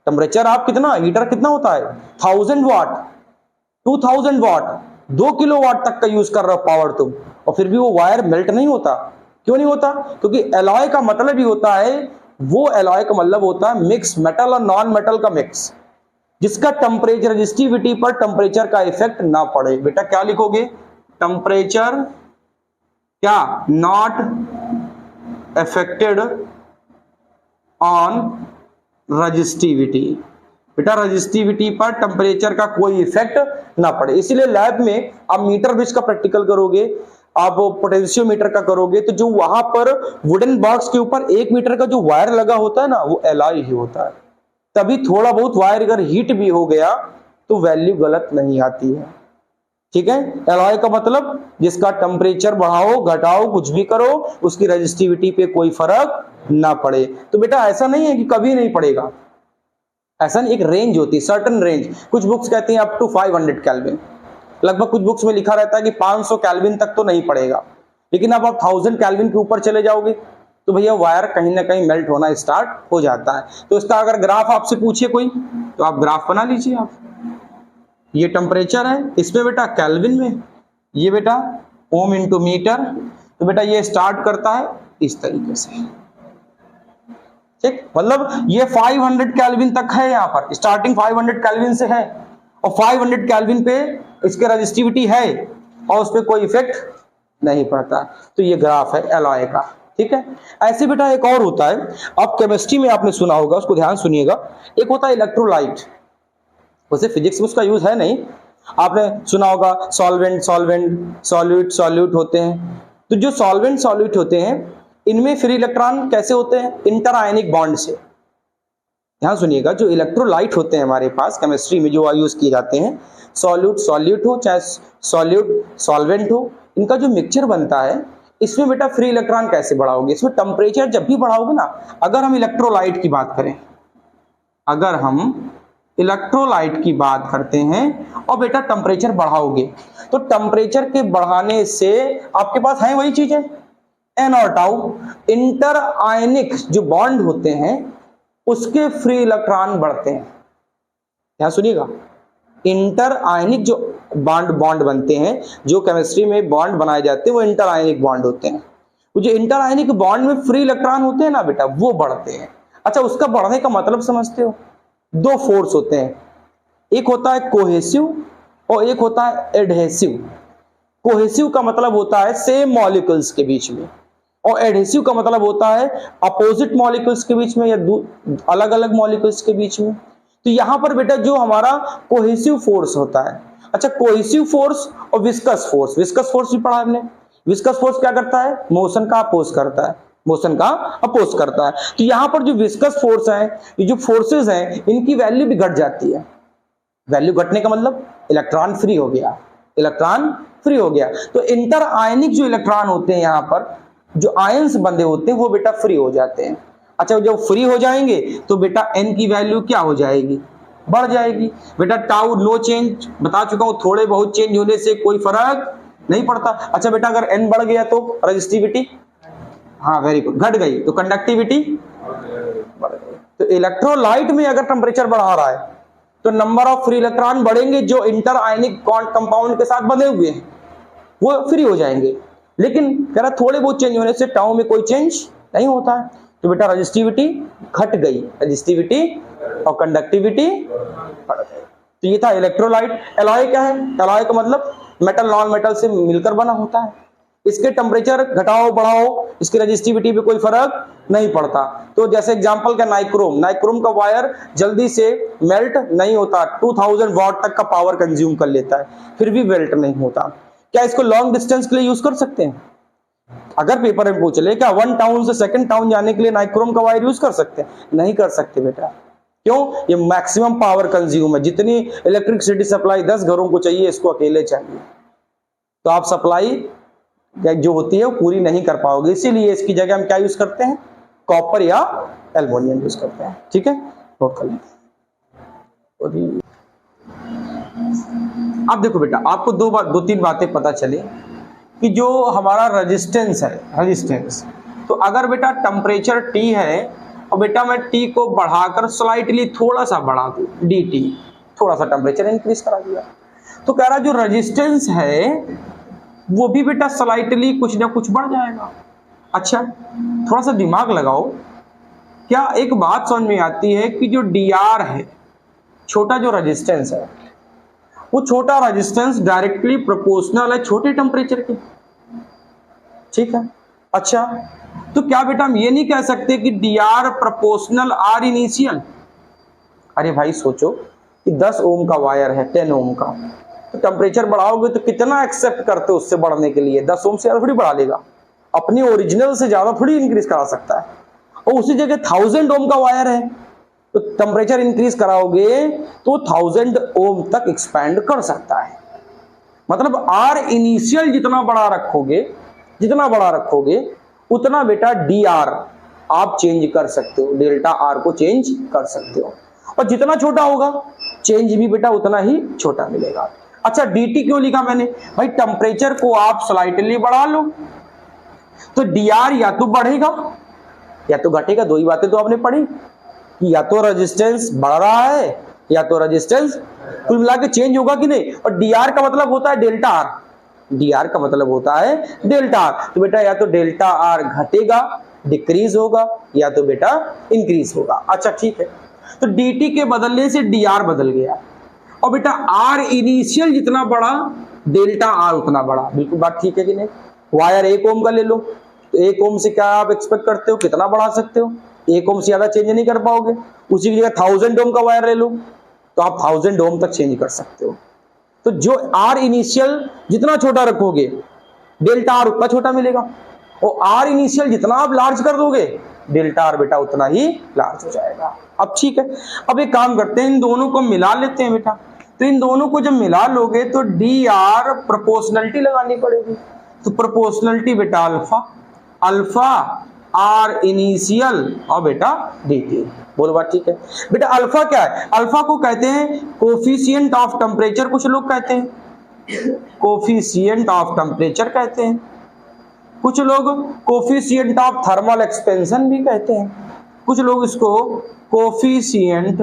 टेम्परेचर आप कितना, हीटर कितना होता है, 1000 वाट, 2000 वाट, 2 किलोवाट तक का यूज कर रहे हो पावर तुम, और फिर भी वो वायर मेल्ट नहीं होता। क्यों नहीं होता, क्योंकि एलॉय का मतलब ही होता है, वो एलॉय का मतलब होता है मिक्स, मेटल और नॉन मेटल का मिक्स, जिसका टेम्परेचर रेजिस्टिविटी पर टेम्परेचर का इफेक्ट ना पड़े। बेटा क्या लिखोगे, टेम्परेचर क्या नॉट अफेक्टेड ऑन रजिस्टिविटी। बेटा रजिस्टिविटी पर टेम्परेचर का कोई इफेक्ट ना पड़े, इसीलिए लैब में आप मीटर ब्रिज का प्रैक्टिकल करोगे, आप पोटेंशियोमीटर का करोगे, तो जो वहां पर वुडन बॉक्स के ऊपर 1 मीटर का जो वायर लगा होता है ना, वो एलॉय ही होता है। तभी थोड़ा बहुत वायर अगर हीट भी हो गया तो वैल्यू गलत नहीं आती है। ठीक है, एलॉय का मतलब जिसका टेम्परेचर बढ़ाओ घटाओ कुछ भी करो उसकी रजिस्टिविटी पे कोई फर्क ना पड़े। तो बेटा ऐसा नहीं है कि कभी नहीं पड़ेगा, ऐसा नहीं, एक रेंज होती है, सर्टेन रेंज। कुछ बुक्स कहती हैं अप टू 500 केल्विन, लगभग कुछ बुक्स में लिखा रहता है कि 500 केल्विन तक तो नहीं पड़ेगा, लेकिन अब आप 1000 केल्विन के ऊपर चले जाओगे तो भैया वायर कहीं ना कहीं मेल्ट होना स्टार्ट हो जाता है। तो इसका अगर ग्राफ आपसे पूछे कोई तो आप ग्राफ बना लीजिए। आप ये टेम्परेचर है, इसमें बेटा केल्विन में, ये बेटा ओम इंटू मीटर, तो बेटा ये स्टार्ट करता है इस तरीके से। ठीक, मतलब ये 500 केल्विन तक है, यहाँ पर स्टार्टिंग 500 केल्विन से है और 500 केल्विन पे इसके रजिस्टिविटी है और उस पर कोई इफेक्ट नहीं पड़ता। तो ये ग्राफ है एलॉय का। ठीक है, ऐसे बेटा एक और होता है, अब केमिस्ट्री में आपने सुना होगा, उसको ध्यान सुनिएगा। एक होता है इलेक्ट्रोलाइट, वैसे फिजिक्स में उसका यूज है नहीं, आपने सुना होगा सॉल्वेंट सॉल्वेंट सॉल्यूट सॉल्यूट होते हैं। तो जो सॉल्वेंट सॉल्यूट होते हैं इनमें फ्री इलेक्ट्रॉन कैसे होते हैं, इंटर आयनिक बॉन्ड से। ध्यान सुनिएगा, जो इलेक्ट्रोलाइट होते हैं हमारे पास केमिस्ट्री में जो यूज किए जाते हैं, सॉल्यूट सॉल्यूट हो चाहे सॉल्यूट सॉल्वेंट हो, इनका जो मिक्सचर बनता है इसमें बेटा फ्री इलेक्ट्रॉन कैसे बढ़ाओगे, इसमें टेम्परेचर जब भी बढ़ाओगे ना, अगर हम इलेक्ट्रोलाइट की बात करें, अगर हम इलेक्ट्रोलाइट की बात करते हैं और बेटा टेम्परेचर बढ़ाओगे तो टेम्परेचर के बढ़ाने से आपके पास है वही चीजें एन और टाउ, इंटर आयनिक जो बॉन्ड होते हैं उसके फ्री इलेक्ट्रॉन बढ़ते हैं। ध्यान सुनिएगा, इंटर आयनिक जो बॉन्ड बनते हैं, जो केमिस्ट्री में बॉन्ड बनाए जाते हैं वो इंटर आयनिक बॉन्ड होते हैं। वो जो इंटर आयनिक बॉन्ड में फ्री इलेक्ट्रॉन होते हैं ना बेटा, वो बढ़ते हैं। अच्छा, उसका बढ़ने का मतलब समझते हो, दो फोर्स होते हैं, एक होता है कोहेसिव और एक होता है एडहेसिव। कोहेसिव का मतलब होता है सेम मॉलिक्यूल्स के बीच में, और एडहेसिव का मतलब होता है अपोजिट मॉलिक्यूल्स के बीच में या अलग अलग मॉलिक्यूल्स के बीच में। तो यहां पर बेटा जो हमारा कोहेसिव फोर्स होता है, अच्छा कोहेसिव फोर्स और विस्कस फोर्स, विस्कस फोर्स भी पढ़ा हमने। विस्कस फोर्स क्या करता है, मोशन का अपोज करता है, मोशन का अपोज करता है। तो यहां पर जो विस्कस फोर्स है, ये जो फोर्सेस हैं, इनकी वैल्यू भी घट जाती है। वैल्यू घटने का मतलब इलेक्ट्रॉन फ्री हो गया, इलेक्ट्रॉन फ्री हो गया। तो इंटर आयनिक जो इलेक्ट्रॉन होते हैं, यहां पर जो आयंस बंधे होते हैं वो बेटा फ्री हो जाते हैं। अच्छा, जब फ्री हो जाएंगे तो बेटा एन की वैल्यू क्या हो जाएगी, बढ़ जाएगी। बेटा टाउ नो चेंज, बता चुका हूं, थोड़े बहुत चेंज होने से कोई फर्क नहीं पड़ता। अच्छा बेटा, अगर एन बढ़ गया तो रजिस्टिविटी, हाँ वेरी गुड, घट गई, तो कंडक्टिविटी बढ़ गई। तो इलेक्ट्रोलाइट में अगर टेम्परेचर बढ़ा रहा है तो नंबर ऑफ फ्री इलेक्ट्रॉन बढ़ेंगे, जो इंटर आयनिक कंपाउंड के साथ बंधे हुए हैं वो फ्री हो जाएंगे। लेकिन कह रहा थोड़े बहुत चेंज होने से टाउ में कोई चेंज नहीं होता है, तो बेटा रजिस्टिविटी घट गई, रजिस्टिविटी और कंडक्टिविटी बढ़ गई। तो ये था इलेक्ट्रोलाइट। एलॉय क्या है, एलॉय का मतलब मेटल नॉन मेटल से मिलकर बना होता है। इसके टेम्परेचर घटाओ बढ़ाओ इसकी रजिस्टिविटी पे कोई फर्क नहीं पड़ता। तो जैसे एग्जांपल का नाइक्रोम, नाइक्रोम का वायर जल्दी से मेल्ट नहीं होता, 2000 वॉट तक का पावर कंज्यूम कर लेता है, फिर भी मेल्ट नहीं होता। क्या इसको लॉन्ग डिस्टेंस के लिए यूज कर सकते हैं? अगर पेपर में पूछ ले क्या 1 टाउन से 2nd टाउन जाने के लिए नाइक्रोम का वायर यूज कर सकते हैं? नहीं कर सकते बेटा। क्यों? ये मैक्सिमम पावर कंज्यूम है, जितनी इलेक्ट्रिसिटी सप्लाई 10 घरों को चाहिए इसको अकेले चाहिए, तो आप सप्लाई जो होती है वो पूरी नहीं कर पाओगे। इसीलिए इसकी जगह हम क्या यूज करते हैं, कॉपर या एल्युमिनियम यूज करते हैं। ठीक है, नोट कर लेते। अब देखो बेटा, आपको दो तीन बातें पता चली कि जो हमारा रेजिस्टेंस है, रेजिस्टेंस, तो अगर बेटा टेम्परेचर T है और बेटा मैं T को बढ़ाकर स्लाइटली थोड़ा सा बढ़ा दूं, dt, थोड़ा सा टेम्परेचर इंक्रीज करा दिया, तो कह रहा जो रेजिस्टेंस है वो भी बेटा स्लाइटली कुछ ना कुछ बढ़ जाएगा। अच्छा, थोड़ा सा दिमाग लगाओ, क्या एक बात समझ में आती है कि जो dr है, छोटा जो रेजिस्टेंस है, वो छोटा रेजिस्टेंस डायरेक्टली प्रोपोर्शनल है छोटे टेम्परेचर के। ठीक है, अच्छा तो क्या बेटा हम ये नहीं कह सकते कि D R proportional R initial? अरे भाई सोचो कि 10 ओम का वायर है, 10 ओम का, तो टेम्परेचर बढ़ाओगे तो कितना एक्सेप्ट करते हो उससे बढ़ने के लिए? 10 ओम से ज्यादा थोड़ी बढ़ा लेगा, अपनी ओरिजिनल से ज्यादा थोड़ी इंक्रीज करा सकता है। और उसी जगह 1000 ओम का वायर है, तो टेम्परेचर इंक्रीज कराओगे तो 1000 ओम तक एक्सपैंड कर सकता है। मतलब आर इनिशियल जितना बड़ा रखोगे उतना बेटा डी आर आप चेंज कर सकते हो, डेल्टा आर को चेंज कर सकते हो, और जितना छोटा होगा चेंज भी बेटा उतना ही छोटा मिलेगा। अच्छा dt क्यों लिखा मैंने? भाई टेम्परेचर को आप स्लाइटली बढ़ा लो तो डी आर या तो बढ़ेगा या तो घटेगा। दो ही बातें तो आपने पढ़ी कि या तो रेजिस्टेंस बढ़ रहा है या तो रेजिस्टेंस कुल मिला के चेंज होगा कि नहीं। और डी आर का मतलब होता है डेल्टा आर, डी आर का मतलब होता है डेल्टा आर। तो बेटा या तो डेल्टा आर घटेगा, डिक्रीज होगा, या तो बेटा इंक्रीज होगा। अच्छा ठीक है, तो dt के बदलने से dr बदल गया, और बेटा r इनिशियल जितना बड़ा डेल्टा r उतना बड़ा। बिल्कुल बात ठीक है कि नहीं? वायर 1 ओम का ले लो, तो 1 ओम से क्या आप एक्सपेक्ट करते हो, कितना बढ़ा सकते हो? 1 ओम से ज्यादा चेंज नहीं कर पाओगे। उसी की जगह 1000 ओम का वायर ले लो तो आप 1000 ओम तक चेंज कर सकते हो। तो जो r इनिशियल जितना छोटा रखोगे डेल्टा r उतना छोटा मिलेगा, और r इनिशियल जितना आप लार्ज कर दोगे डेल्टा आर बेटा उतना ही लार्ज हो जाएगा। अब ठीक है, अब एक काम करते हैं, इन दोनों को मिला लेते हैं बेटा। तो इन दोनों को जब मिला लोगे तो डी आर प्रोपोर्शनलिटी लगानी पड़ेगी। तो प्रोपोर्शनलिटी बेटा अल्फा आर इनिशियल और बेटा dt। बोलो बात ठीक है बेटा। अल्फा क्या है? अल्फा को कहते हैं कोफिशिएंट ऑफ टेम्परेचर, कुछ लोग कहते हैं कोफिशिएंट ऑफ टेम्परेचर कहते हैं, कुछ लोग कोफिशिएंट ऑफ थर्मल एक्सपेंशन भी कहते हैं, कुछ लोग इसको कोफिशिएंट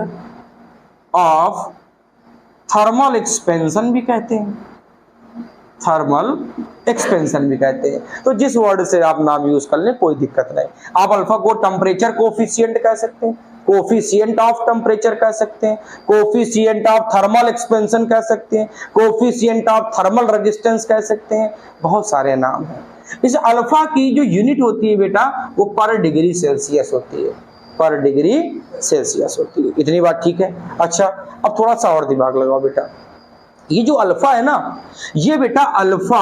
ऑफ थर्मल एक्सपेंशन भी कहते हैं, थर्मल एक्सपेंशन भी कहते हैं। तो जिस वर्ड से आप नाम यूज कर ले कोई दिक्कत नहीं। आप अल्फा को टेम्परेचर कोफिशिएंट कह सकते हैं, कोफिशिएंट ऑफ टेम्परेचर कह सकते हैं, कोफिशिएंट ऑफ थर्मल एक्सपेंशन कह सकते हैं, कोफिशिएंट ऑफ थर्मल रेजिस्टेंस कह सकते हैं, बहुत सारे नाम हैं। इस अल्फा की जो यूनिट होती है बेटा वो पर डिग्री सेल्सियस होती है, पर डिग्री सेल्सियस होती है। इतनी बात ठीक है। अच्छा अब थोड़ा सा और दिमाग लगाओ बेटा, ये जो अल्फा है ना, ये बेटा अल्फा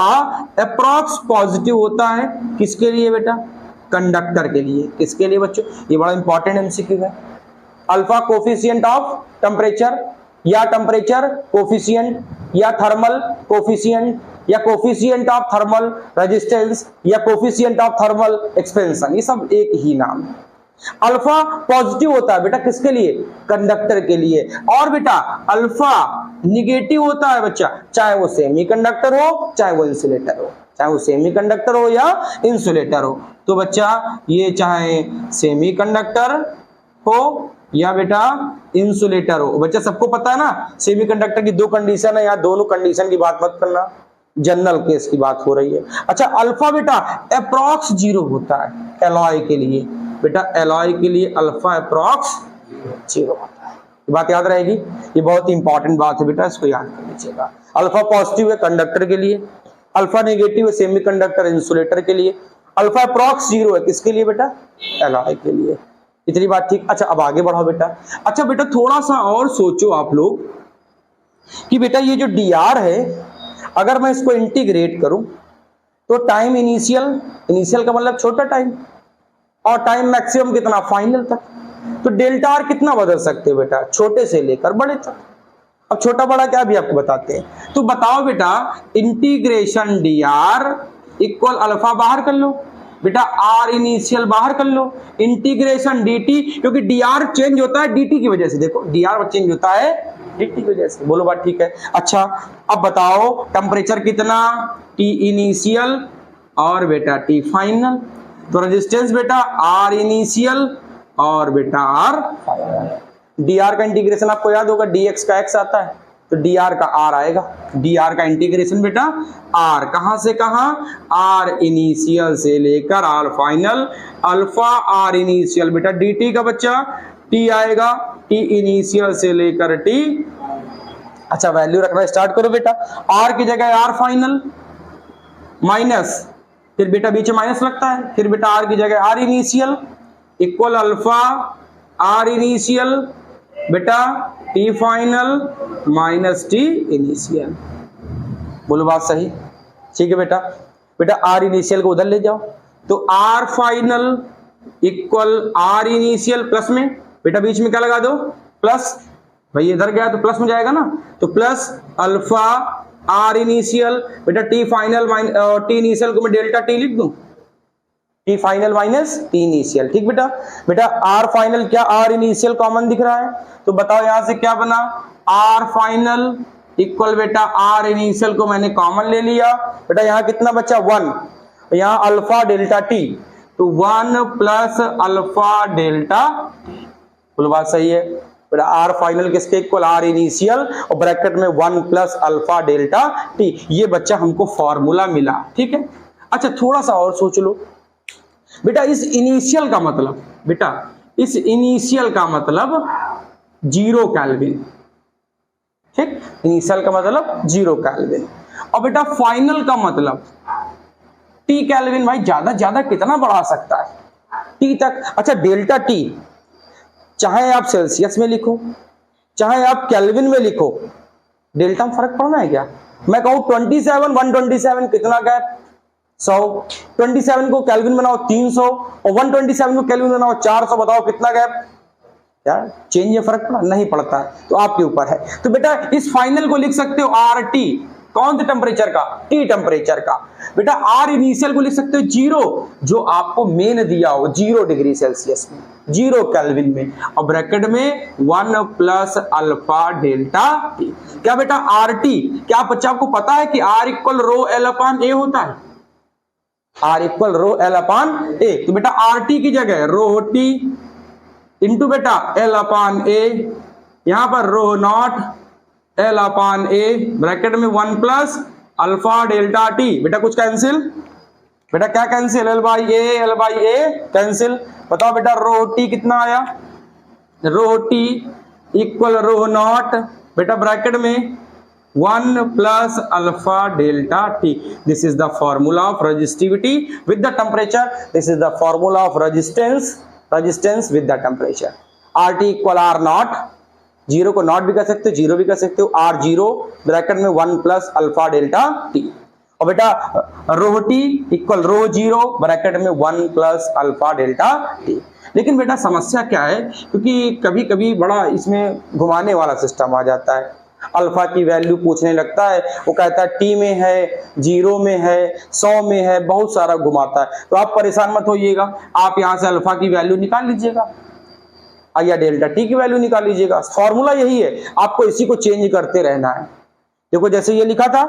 अप्रॉक्स पॉजिटिव होता है किसके लिए बेटा? कंडक्टर के लिए। किसके लिए बच्चों? ये बड़ा इंपॉर्टेंट एमसीक्यू है। अल्फा कोफिशिएंट ऑफ टेम्परेचर, या टेम्परेचर कोफिशिएंट, या थर्मल कोफिशिएंट, या कोफिशिएंट ऑफ थर्मल रेजिस्टेंस, या कोफिशिएंट ऑफ थर्मल एक्सपेंशन, ये सब एक ही नाम है। अल्फा पॉजिटिव होता है बेटा किसके लिए? कंडक्टर के लिए। और बेटा अल्फा निगेटिव होता है बच्चा, चाहे वो सेमीकंडक्टर हो चाहे वो इंसुलेटर हो, चाहे वो सेमीकंडक्टर हो या इंसुलेटर हो। तो बच्चा ये चाहे सेमीकंडक्टर हो या बेटा इंसुलेटर हो, बच्चा सबको पता है ना सेमीकंडक्टर की 2 कंडीशन है, यहाँ दोनों कंडीशन की बात मत करना, जनरल केस की बात हो रही है। अच्छा अल्फा बेटा अप्रॉक्स 0 होता है एलॉय के लिए, बेटा एलॉय के लिए अल्फा अप्रॉक्स 0 होता है। ये बात याद रहेगी, ये बहुत इंपॉर्टेंट बात है बेटा, इसको याद कर लीजिएगा। अल्फा पॉजिटिव है कंडक्टर के लिए, अल्फा नेगेटिव है सेमीकंडक्टर इंसुलेटर के लिए, अल्फा अप्रॉक्स 0 है किसके लिए बेटा? एलॉय के लिए। इतनी बात ठीक। अच्छा अब आगे बढ़ाओ बेटा। अच्छा बेटा थोड़ा सा और सोचो आप लोग कि बेटा ये जो डी आर है अगर मैं इसको इंटीग्रेट करूं तो टाइम इनिशियल का मतलब छोटा टाइम, और टाइम मैक्सिमम कितना? फाइनल तक। तो डेल्टा आर कितना बदल सकते हो बेटा? छोटे से लेकर बड़े तक। अब छोटा बड़ा क्या भी आपको बताते हैं। तो बताओ बेटा integration D R equal alpha बाहर कर लो बेटा, आर इनिशियल बाहर कर लो, इंटीग्रेशन dt, क्योंकि डी आर चेंज होता है dt की वजह से। देखो डी आर चेंज होता है dt की वजह से। बोलो बात ठीक है। अच्छा अब बताओ टेम्परेचर कितना? T इनिशियल और बेटा T फाइनल। तो रेजिस्टेंस बेटा R इनिशियल और बेटा R फाइनल। dr का इंटीग्रेशन आपको याद होगा, dx का x आता है तो dr का r आएगा। dr का इंटीग्रेशन बेटा r कहां से कहां? r इनिशियल से लेकर r final. Alpha r initial बेटा dt का बच्चा t आएगा, t इनिशियल से लेकर t। अच्छा वैल्यू रखना स्टार्ट करो बेटा, r की जगह r फाइनल माइनस फिर बेटा बीच में माइनस लगता है, फिर बेटा आर की जगह R initial equal alpha R initial beta T final minus T initial. बोलो बात सही, ठीक है बेटा। बेटा आर इनिशियल को उधर ले जाओ, तो R final equal R initial plus में बेटा बीच में क्या लगा दो प्लस, भाई इधर गया तो प्लस में जाएगा ना, तो plus alpha R initial beta T final T initial को मैं डेल्टा टी लिख दूं, T final minus T initial. ठीक बेटा। बेटा आर फाइनल क्या आर इनिशियल कॉमन दिख रहा है, तो बताओ यहां से क्या बना, आर फाइनल इक्वल बेटा आर इनिशियल को मैंने कॉमन ले लिया, बेटा यहां कितना बचा 1, यहां अल्फा डेल्टा टी, तो 1 प्लस अल्फा डेल्टा टी। बोलो बात सही है बेटा। आर फाइनल किसके इक्वल आर इनिशियल और ब्रैकेट में 1 प्लस अल्फा डेल्टा टी, ये बच्चा हमको फॉर्मूला मिला। ठीक है। अच्छा थोड़ा सा और सोच लो बेटा, इस इनिशियल का मतलब, बेटा इस इनिशियल का मतलब 0 केल्विन। ठीक, इनिशियल का मतलब 0 केल्विन, और बेटा फाइनल का मतलब टी केल्विन। भाई ज्यादा ज्यादा कितना बढ़ा सकता है, टी तक। अच्छा डेल्टा टी चाहे आप सेल्सियस में लिखो चाहे आप केल्विन में लिखो, डेल्टा में फर्क पड़ना है क्या। मैं कहूं 27 127 कितना गैप 100, 27 को केल्विन बनाओ 300 और 127 को केल्विन बनाओ 400, बताओ कितना गैप, क्या चेंज या फर्क पड़ा, नहीं पड़ता है, तो आपके ऊपर है। तो बेटा इस फाइनल को लिख सकते हो आर टी, कौन से टेम्परेचर का, टी टेम्परेचर का। बेटा आर इनिशियल को लिख सकते हो 0, जो आपको मेन दिया हो 0 डिग्री सेल्सियस में, 0 केल्विन में, और ब्रैकेट में 1 प्लस अल्फा डेल्टा टी। क्या बेटा आर टी, क्या बच्चा आपको पता है कि R equal rho L upon A होता है, R equal rho L upon A. तो बेटा आर टी की जगह rho T into beta L upon A, यहां पर rho naught L upon A, bracket में 1 प्लस अल्फा डेल्टा टी। बेटा कुछ कैंसिल, बेटा क्या cancel, L by A cancel. बताओ बेटा रो टी कितना आया, rho T equal rho naught बेटा ब्रैकेट में 1 plus alpha delta T. This is the formula of resistivity with the temperature, this is the formula of resistance with the temperature. R T equal R naught, 0 को not भी कर सकते हो 0 भी कर सकते हो, आर 0 ब्रैकेट में 1 प्लस अल्फा डेल्टा टी, और बेटा रो टी इक्वल रो 0 ब्रैकेट में 1 प्लस अल्फा डेल्टा टी। लेकिन बेटा समस्या क्या है, क्योंकि कभी कभी बड़ा इसमें घुमाने वाला सिस्टम आ जाता है, अल्फा की वैल्यू पूछने लगता है, वो कहता है टी में है 0 में है 100 में है, बहुत सारा घुमाता है। तो आप परेशान मत होइएगा, आप यहां से अल्फा की वैल्यू निकाल लीजिएगा या डेल्टा टी की वैल्यू निकाल लीजिएगा। फॉर्मूला यही है, आपको इसी को चेंज करते रहना है। देखो जैसे ये लिखा था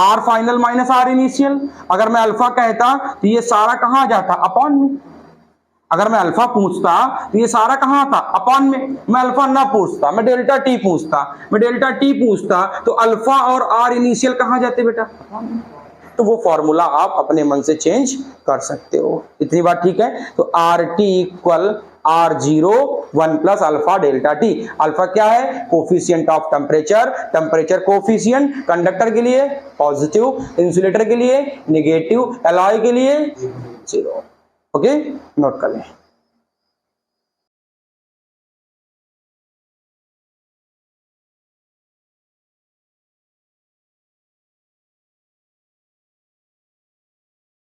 R final minus R initial, अगर मैं अल्फा कहता तो ये सारा कहां आ जाता, अपॉन में। अगर मैं अल्फा पूछता तो ये सारा कहां आता, अपॉन में। मैं अल्फा ना पूछता, मैं डेल्टा टी पूछता, मैं डेल्टा टी पूछता, तो अल्फा और आर इनिशियल कहां जाते बेटा, अपॉन में। तो वो फॉर्मूला आप अपने मन से चेंज कर सकते हो। इतनी बात ठीक है। तो are T equal R0 1 plus alpha delta T. Alpha क्या है, coefficient of temperature, temperature coefficient, conductor के लिए पॉजिटिव, इंसुलेटर के लिए नेगेटिव, एलॉय के लिए 0। ओके, नोट कर लें।